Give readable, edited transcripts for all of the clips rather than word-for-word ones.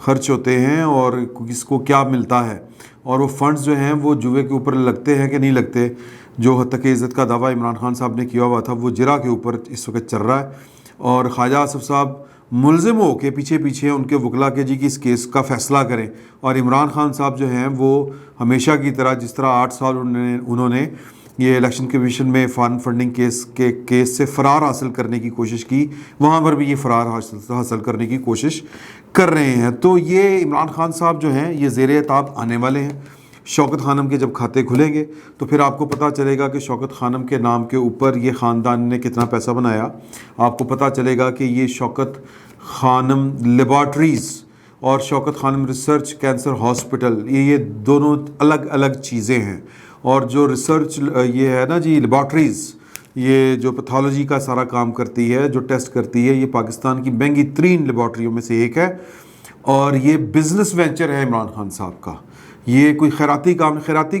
خرچ ہوتے ہیں اور کس کو کیا ملتا ہے، اور وہ فنڈز جو ہیں وہ جوئے کے اوپر لگتے ہیں کہ نہیں لگتے. جو حق عزت کا دعویٰ عمران خان صاحب نے کیا ہوا تھا وہ جرا کے اوپر اس وقت چل رہا ہے. اور خواجہ آصف صاحب ملزم ہو کے پیچھے ان کے وکلا کے جی کہ اس کیس کا فیصلہ کریں، اور عمران خان صاحب جو ہیں وہ ہمیشہ کی طرح جس طرح 8 سال انہوں نے یہ الیکشن کمیشن میں فارن فنڈنگ کیس سے فرار حاصل کرنے کی کوشش کی، وہاں پر بھی یہ فرار حاصل کرنے کی کوشش کر رہے ہیں. تو یہ عمران خان صاحب جو ہیں یہ زیر عتاب آنے والے ہیں. شوکت خانم کے جب کھاتے کھلیں گے تو پھر آپ کو پتہ چلے گا کہ شوکت خانم کے نام کے اوپر یہ خاندان نے کتنا پیسہ بنایا. آپ کو پتہ چلے گا کہ یہ شوکت خانم لیبارٹریز اور شوکت خانم ریسرچ کینسر ہاسپٹل یہ دونوں الگ الگ چیزیں ہیں. اور جو ریسرچ یہ ہے نا جی لیبارٹریز، یہ جو پیتھولوجی کا سارا کام کرتی ہے، جو ٹیسٹ کرتی ہے، یہ پاکستان کی مہنگی ترین لیبارٹریوں میں سے ایک ہے. اور یہ بزنس وینچر ہے عمران خان صاحب کا. یہ کوئی خیراتی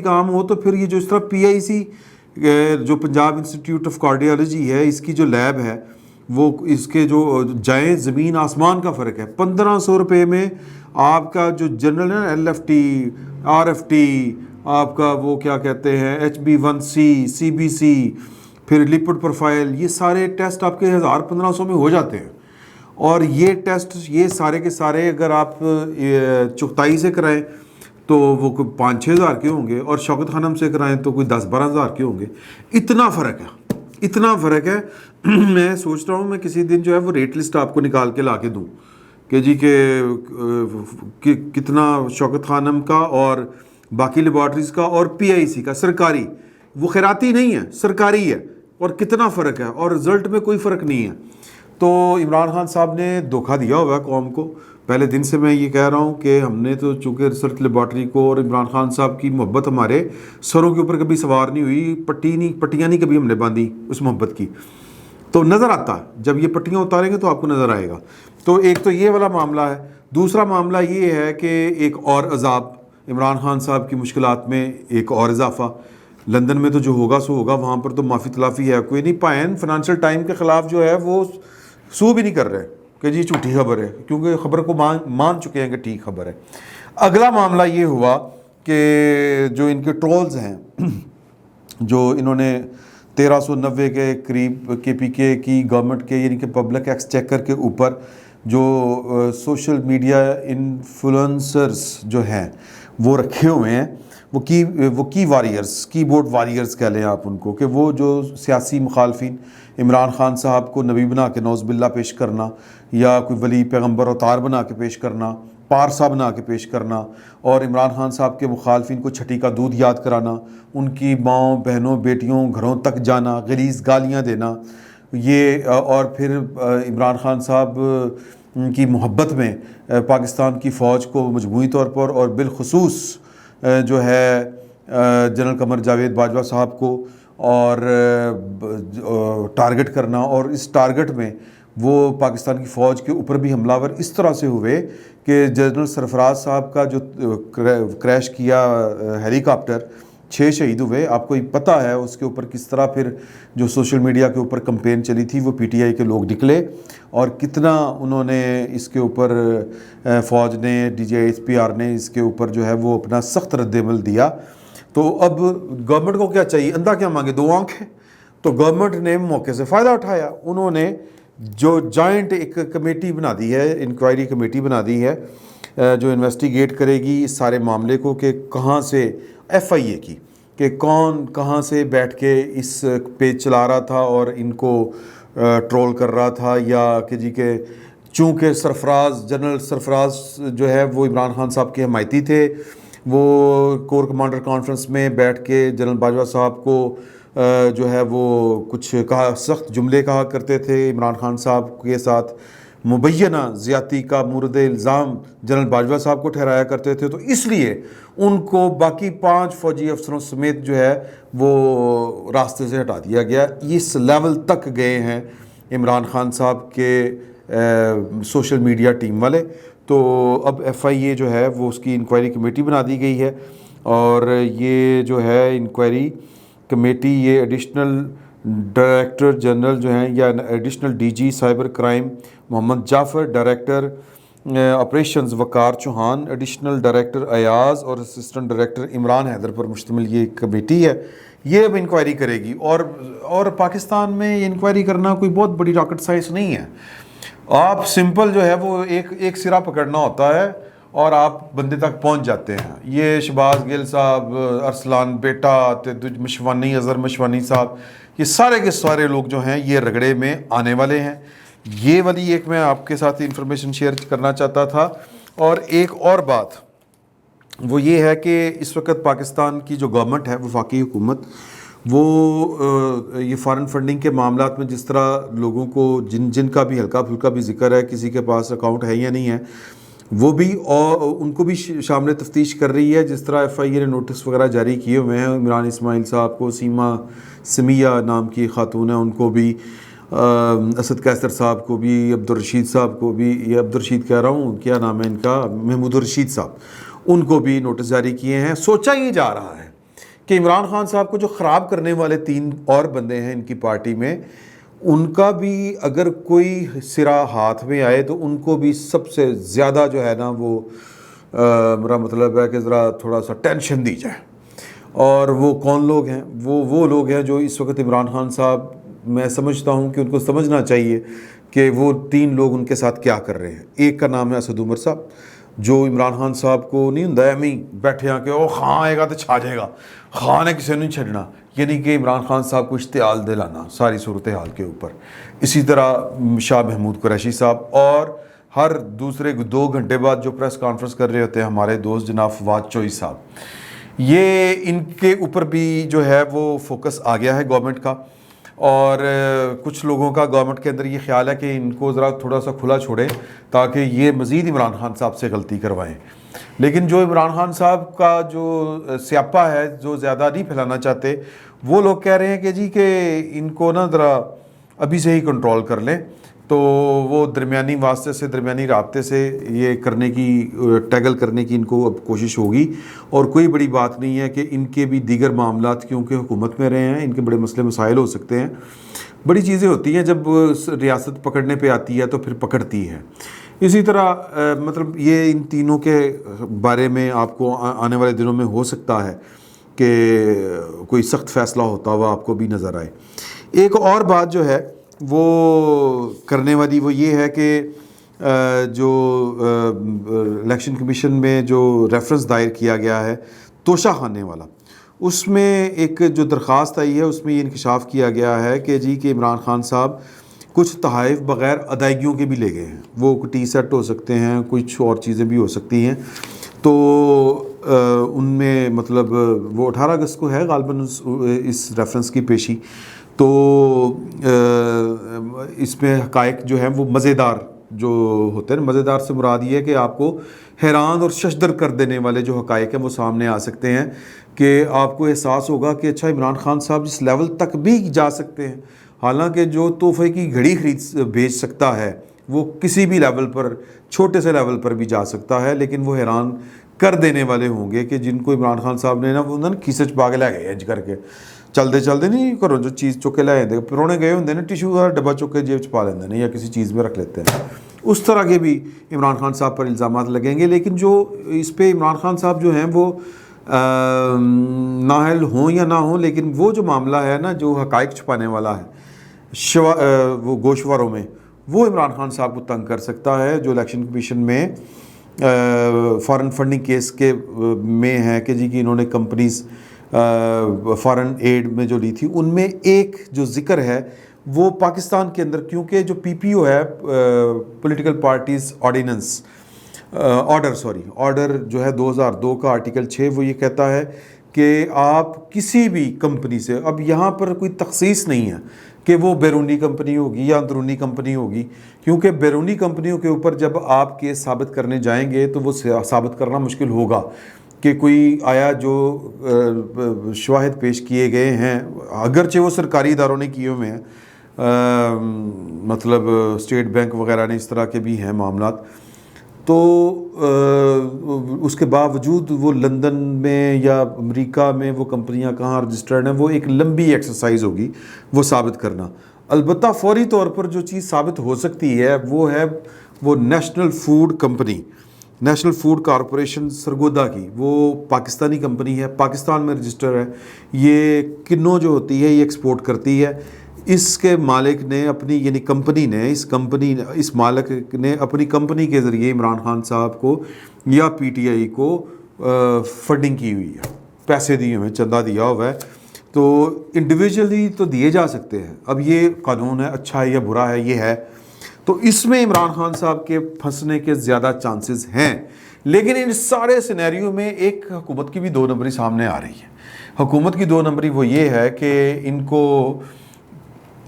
کام ہو تو پھر یہ جو اس طرح PIC جو پنجاب انسٹیٹیوٹ آف کارڈیالوجی ہے، اس کی جو لیب ہے وہ اس کے جو جائیں زمین آسمان کا فرق ہے. 1500 روپے میں آپ کا جو جنرل ہے LFT RFT، آپ کا وہ کیا کہتے ہیں HB1C CBC، پھر لپڈ پروفائل، یہ سارے ٹیسٹ آپ کے 1000-1500 میں ہو جاتے ہیں. اور یہ ٹیسٹ یہ سارے کے سارے اگر آپ چغتائی سے کرائیں تو وہ کوئی 5-6 ہزار کے ہوں گے، اور شوکت خانم سے کرائیں تو کوئی 10-12 ہزار کے ہوں گے. اتنا فرق ہے. میں سوچ رہا ہوں میں کسی دن جو ہے وہ ریٹ لسٹ آپ کو نکال کے لا کے دوں کہ جی کہ کتنا شوکت خانم کا اور باقی لیبارٹریز کا اور PIC کا سرکاری، وہ خیراتی نہیں ہے سرکاری ہے، اور کتنا فرق ہے، اور رزلٹ میں کوئی فرق نہیں ہے. تو عمران خان صاحب نے دھوکہ دیا ہوا ہے قوم کو. پہلے دن سے میں یہ کہہ رہا ہوں کہ ہم نے تو چونکہ ریسرچ لیبارٹری کو اور عمران خان صاحب کی محبت ہمارے سروں کے اوپر کبھی سوار نہیں ہوئی، پٹیاں نہیں کبھی ہم نے باندھی اس محبت کی. تو نظر آتا ہے جب یہ پٹیاں اتاریں گے تو آپ کو نظر آئے گا. تو ایک تو یہ والا معاملہ ہے. دوسرا معاملہ یہ ہے کہ ایک اور عذاب، عمران خان صاحب کی مشکلات میں ایک اور اضافہ. لندن میں تو جو ہوگا سو ہوگا، وہاں پر تو معافی تلافی ہے کوئی نہیں. پائن فائنینشیل ٹائم کے خلاف جو ہے وہ سو بھی نہیں کر رہے کہ جی جھوٹی خبر ہے، کیونکہ خبر کو مان چکے ہیں کہ ٹھیک خبر ہے. اگلا معاملہ یہ ہوا کہ جو ان کے ٹرولز ہیں، جو انہوں نے 1390 کے قریب KPK کی گورنمنٹ کے یعنی کہ پبلک ایکسچیکر کے اوپر جو سوشل میڈیا انفلوئنسرز جو ہیں وہ رکھے ہوئے ہیں، وہ کی وارئرز، کی بورڈ وارئرز کہہ لیں آپ ان کو، کہ وہ جو سیاسی مخالفین عمران خان صاحب کو نبی بنا کے نعوذ باللہ پیش کرنا، یا کوئی ولی پیغمبر اوتار بنا کے پیش کرنا، پارسا بنا کے پیش کرنا، اور عمران خان صاحب کے مخالفین کو چھٹی کا دودھ یاد کرانا، ان کی ماؤں بہنوں بیٹیوں گھروں تک جانا، غلیظ گالیاں دینا، یہ اور پھر عمران خان صاحب کی محبت میں پاکستان کی فوج کو مجموعی طور پر اور بالخصوص جو ہے جنرل قمر جاوید باجوہ صاحب کو اور ٹارگٹ کرنا. اور اس ٹارگٹ میں وہ پاکستان کی فوج کے اوپر بھی حملہ ور اس طرح سے ہوئے کہ جنرل سرفراز صاحب کا جو کریش کیا ہیلی کاپٹر، 6 شہید ہوئے. آپ کو پتہ ہے اس کے اوپر کس طرح پھر جو سوشل میڈیا کے اوپر کمپین چلی تھی، وہ PTI کے لوگ نکلے اور کتنا انہوں نے اس کے اوپر فوج نے DGISPR نے اس کے اوپر جو ہے وہ اپنا سخت رد عمل دیا. تو اب گورنمنٹ کو کیا چاہیے؟ اندھا کیا مانگے 2 آنکھ ہے. تو گورنمنٹ نے موقع سے فائدہ اٹھایا. انہوں نے جو جوائنٹ ایک کمیٹی بنا دی ہے، انکوائری کمیٹی بنا دی ہے جو انویسٹیگیٹ کرے گی اس سارے معاملے کو کہ کہاں سے FIA کی، کہ کون کہاں سے بیٹھ کے اس پیج چلا رہا تھا اور ان کو ٹرول کر رہا تھا، یا کہ جی کہ چونکہ جنرل سرفراز جو ہے وہ عمران خان صاحب کے حمایتی تھے، وہ کور کمانڈر کانفرنس میں بیٹھ کے جنرل باجوہ صاحب کو جو ہے وہ کچھ سخت جملے کہا کرتے تھے. عمران خان صاحب کے ساتھ مبینہ زیادتی کا مورد الزام جنرل باجوہ صاحب کو ٹھہرایا کرتے تھے. تو اس لیے ان کو باقی 5 فوجی افسروں سمیت جو ہے وہ راستے سے ہٹا دیا گیا. اس لیول تک گئے ہیں عمران خان صاحب کے سوشل میڈیا ٹیم والے. تو اب FIA جو ہے وہ اس کی انکوائری کمیٹی بنا دی گئی ہے، اور یہ جو ہے انکوائری کمیٹی یہ ایڈیشنل ڈائریکٹر جنرل جو ہیں یا ایڈیشنل DG سائبر کرائم محمد جعفر، ڈائریکٹر آپریشنز وقار چوہان، ایڈیشنل ڈائریکٹر ایاز اور اسسٹنٹ ڈائریکٹر عمران حیدر پر مشتمل یہ کمیٹی ہے، یہ اب انکوائری کرے گی. اور پاکستان میں یہ انکوائری کرنا کوئی بہت بڑی راکٹ سائنس نہیں ہے. آپ سمپل جو ہے وہ ایک سرا پکڑنا ہوتا ہے اور آپ بندے تک پہنچ جاتے ہیں. یہ شہباز گل صاحب، ارسلان بیٹا، مشوانی، اظہر مشوانی صاحب، یہ سارے کے سارے لوگ جو ہیں یہ رگڑے میں آنے والے ہیں. یہ والی ایک میں آپ کے ساتھ انفارمیشن شیئر کرنا چاہتا تھا. اور ایک اور بات وہ یہ ہے کہ اس وقت پاکستان کی جو گورنمنٹ ہے، وفاقی حکومت، وہ یہ فارن فنڈنگ کے معاملات میں جس طرح لوگوں کو جن کا بھی ہلکا پھلکا بھی ذکر ہے، کسی کے پاس اکاؤنٹ ہے یا نہیں ہے، وہ بھی اور ان کو بھی شامل تفتیش کر رہی ہے. جس طرح ایف آئی اے نے نوٹس وغیرہ جاری کیے ہوئے ہیں عمران اسماعیل صاحب کو، سیما سمیہ نام کی خاتون ہے ان کو بھی، اسد قیصر صاحب کو بھی، عبدالرشید صاحب کو بھی، یہ عبدالرشید کہہ رہا ہوں، کیا نام ہے ان کا، محمود الرشید صاحب، ان کو بھی نوٹس جاری کیے ہیں. سوچا یہ جا رہا ہے کہ عمران خان صاحب کو جو خراب کرنے والے 3 اور بندے ہیں ان کی پارٹی میں، ان کا بھی اگر کوئی سرا ہاتھ میں آئے تو ان کو بھی سب سے زیادہ جو ہے نا وہ میرا مطلب ہے کہ ذرا تھوڑا سا ٹینشن دی جائے. اور وہ کون لوگ ہیں؟ وہ لوگ ہیں جو اس وقت عمران خان صاحب، میں سمجھتا ہوں کہ ان کو سمجھنا چاہیے کہ وہ 3 لوگ ان کے ساتھ کیا کر رہے ہیں. ایک کا نام ہے اسد عمر صاحب، جو عمران خان صاحب کو نہیں ہوں ایم ہی بیٹھے ہیں کہ او خان آئے گا تو چھا جائے گا، خان ہے کسی نہیں چھڑنا، یعنی کہ عمران خان صاحب کو اشتعال دلانا ساری صورتحال کے اوپر. اسی طرح شاہ محمود قریشی صاحب، اور ہر دوسرے 2 گھنٹے بعد جو پریس کانفرنس کر رہے ہوتے ہیں ہمارے دوست جناب فواد چوئی صاحب، یہ ان کے اوپر بھی جو ہے وہ فوکس آ گیا ہے گورنمنٹ کا. اور کچھ لوگوں کا گورنمنٹ کے اندر یہ خیال ہے کہ ان کو ذرا تھوڑا سا کھلا چھوڑیں تاکہ یہ مزید عمران خان صاحب سے غلطی کروائیں. لیکن جو عمران خان صاحب کا جو سیاپا ہے، جو زیادہ نہیں پھیلانا چاہتے، وہ لوگ کہہ رہے ہیں کہ جی کہ ان کو نا ذرا ابھی سے ہی کنٹرول کر لیں. تو وہ درمیانی واسطے سے، درمیانی رابطے سے یہ کرنے کی، ٹیگل کرنے کی ان کو اب کوشش ہوگی. اور کوئی بڑی بات نہیں ہے کہ ان کے بھی دیگر معاملات، کیونکہ حکومت میں رہے ہیں، ان کے بڑے مسئلے مسائل ہو سکتے ہیں، بڑی چیزیں ہوتی ہیں جب ریاست پکڑنے پہ آتی ہے تو پھر پکڑتی ہے. اسی طرح مطلب یہ ان تینوں کے بارے میں آپ کو آنے والے دنوں میں ہو سکتا ہے کہ کوئی سخت فیصلہ ہوتا ہوا آپ کو بھی نظر آئے. ایک اور بات جو ہے وہ کرنے والی وہ یہ ہے کہ جو الیکشن کمیشن میں جو ریفرنس دائر کیا گیا ہے توشہ خانے والا، اس میں ایک جو درخواست آئی ہے اس میں یہ انکشاف کیا گیا ہے کہ جی کہ عمران خان صاحب کچھ تحائف بغیر ادائیگیوں کے بھی لے گئے ہیں. وہ ٹی سیٹ ہو سکتے ہیں، کچھ اور چیزیں بھی ہو سکتی ہیں. تو ان میں مطلب وہ 18 اگست کو ہے غالباً اس ریفرنس کی پیشی. تو اس میں حقائق جو ہیں وہ مزیدار جو ہوتے ہیں، مزیدار سے مراد یہ ہے کہ آپ کو حیران اور ششدر کر دینے والے جو حقائق ہیں وہ سامنے آ سکتے ہیں، کہ آپ کو احساس ہوگا کہ اچھا عمران خان صاحب جس لیول تک بھی جا سکتے ہیں، حالانکہ جو تحفے کی گھڑی بیچ سکتا ہے وہ کسی بھی لیول پر، چھوٹے سے لیول پر بھی جا سکتا ہے. لیکن وہ حیران کر دینے والے ہوں گے کہ جن کو عمران خان صاحب نے نا وہ کھیسے چ پا کے لے گئے اج کر کے چلتے نہیں کرو جو چیز چک کے لے آتے، پرونے گئے ہوں نا ٹیشو کا ڈبا چک کے جیب چ پا لیندے ہیں یا کسی چیز میں رکھ لیتے ہیں. اس طرح کے بھی عمران خان صاحب پر الزامات لگیں گے. لیکن جو اس پہ عمران خان صاحب جو ہیں وہ نااہل ہوں یا نہ ہوں، لیکن وہ جو معاملہ ہے نا جو حقائق چھپانے والا ہے وہ گوشواروں میں، وہ عمران خان صاحب کو تنگ کر سکتا ہے. جو الیکشن کمیشن میں فارن فنڈنگ کیس کے میں ہے کہ جی کہ انہوں نے کمپنیز فارن ایڈ میں جو لی تھی، ان میں ایک جو ذکر ہے وہ پاکستان کے اندر، کیونکہ جو پی پی او ہے پولیٹیکل پارٹیز آرڈیننس آرڈر جو ہے 2002 کا آرٹیکل 6، وہ یہ کہتا ہے کہ آپ کسی بھی کمپنی سے، اب یہاں پر کوئی تخصیص نہیں ہے کہ وہ بیرونی کمپنی ہوگی یا اندرونی کمپنی ہوگی، کیونکہ بیرونی کمپنیوں کے اوپر جب آپ کیس ثابت کرنے جائیں گے تو وہ ثابت کرنا مشکل ہوگا کہ کوئی آیا جو شواہد پیش کیے گئے ہیں، اگرچہ وہ سرکاری اداروں نے کیے ہوئے ہیں، مطلب اسٹیٹ بینک وغیرہ نے، اس طرح کے بھی ہیں معاملات، تو اس کے باوجود وہ لندن میں یا امریکہ میں وہ کمپنیاں کہاں رجسٹرڈ ہیں، وہ ایک لمبی ایکسرسائز ہوگی وہ ثابت کرنا. البتہ فوری طور پر جو چیز ثابت ہو سکتی ہے وہ ہے وہ national food company, national food corporation Sargodha کی، وہ پاکستانی کمپنی ہے، پاکستان میں رجسٹر ہے. یہ کنو جو ہوتی ہے یہ ایکسپورٹ کرتی ہے. اس کے مالک نے اپنی، یعنی کمپنی نے، اس مالک نے اپنی کمپنی کے ذریعے عمران خان صاحب کو یا پی ٹی آئی کو فنڈنگ کی ہوئی ہے، پیسے دیے ہوئے ہیں، چندہ دیا ہوا ہے. تو انڈیویجولی تو دیے جا سکتے ہیں. اب یہ قانون ہے، اچھا ہے یا برا ہے یہ ہے. تو اس میں عمران خان صاحب کے پھنسنے کے زیادہ چانسز ہیں. لیکن ان سارے سینیریو میں ایک حکومت کی بھی دو نمبری سامنے آ رہی ہے. حکومت کی دو نمبری وہ یہ ہے کہ ان کو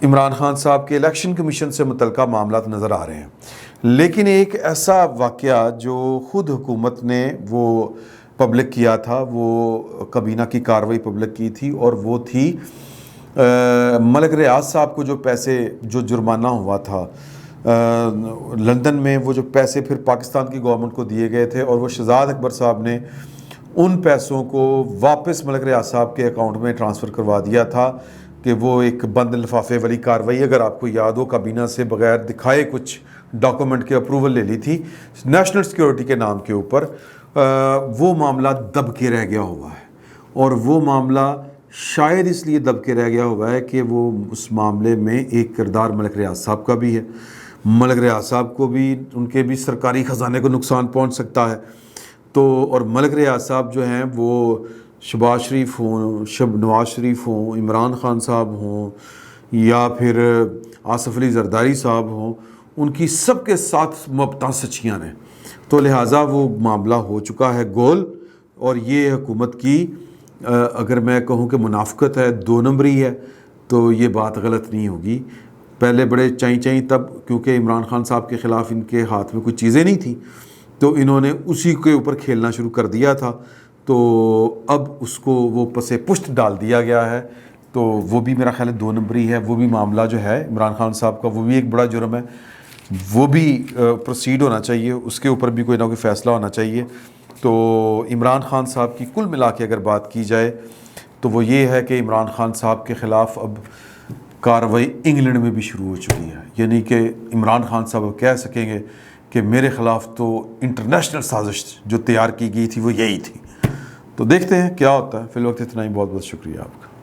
عمران خان صاحب کے الیکشن کمیشن سے متعلقہ معاملات نظر آ رہے ہیں. لیکن ایک ایسا واقعہ جو خود حکومت نے وہ پبلک کیا تھا، وہ کابینہ کی کارروائی پبلک کی تھی، اور وہ تھی ملک ریاض صاحب کو جو پیسے، جو جرمانہ ہوا تھا لندن میں، وہ جو پیسے پھر پاکستان کی گورنمنٹ کو دیے گئے تھے، اور وہ شہزاد اکبر صاحب نے ان پیسوں کو واپس ملک ریاض صاحب کے اکاؤنٹ میں ٹرانسفر کروا دیا تھا کہ وہ ایک بند لفافے والی کارروائی، اگر آپ کو یاد ہو، کابینہ سے بغیر دکھائے کچھ ڈاکومنٹ کے اپروول لے لی تھی نیشنل سیکیورٹی کے نام کے اوپر. وہ معاملہ دب کے رہ گیا ہوا ہے، اور وہ معاملہ شاید اس لیے دب کے رہ گیا ہوا ہے کہ وہ اس معاملے میں ایک کردار ملک ریاض صاحب کا بھی ہے. ملک ریاض صاحب کو بھی، ان کے بھی سرکاری خزانے کو نقصان پہنچ سکتا ہے. تو اور ملک ریاض صاحب جو ہیں وہ شہباز شریف ہوں، نواز شریف ہوں، عمران خان صاحب ہوں، یا پھر آصف علی زرداری صاحب ہوں، ان کی سب کے ساتھ مبتاں سچیاں ہیں. تو لہٰذا وہ معاملہ ہو چکا ہے گول. اور یہ حکومت کی اگر میں کہوں کہ منافقت ہے، دو نمبری ہے، تو یہ بات غلط نہیں ہوگی. پہلے بڑے چائیں چائیں تب، کیونکہ عمران خان صاحب کے خلاف ان کے ہاتھ میں کوئی چیزیں نہیں تھیں، تو انہوں نے اسی کے اوپر کھیلنا شروع کر دیا تھا. تو اب اس کو وہ پسے پشت ڈال دیا گیا ہے. تو وہ بھی میرا خیال ہے دو نمبری ہے. وہ بھی معاملہ جو ہے عمران خان صاحب کا، وہ بھی ایک بڑا جرم ہے، وہ بھی پروسیڈ ہونا چاہیے، اس کے اوپر بھی کوئی نہ کوئی فیصلہ ہونا چاہیے. تو عمران خان صاحب کی کل ملا کے اگر بات کی جائے تو وہ یہ ہے کہ عمران خان صاحب کے خلاف اب کارروائی انگلینڈ میں بھی شروع ہو چکی ہے. یعنی کہ عمران خان صاحب کہہ سکیں گے کہ میرے خلاف تو انٹرنیشنل سازش جو تیار کی گئی تھی وہ یہی تھی. تو دیکھتے ہیں کیا ہوتا ہے. فی الوقت اتنا ہی. بہت بہت شکریہ آپ کا.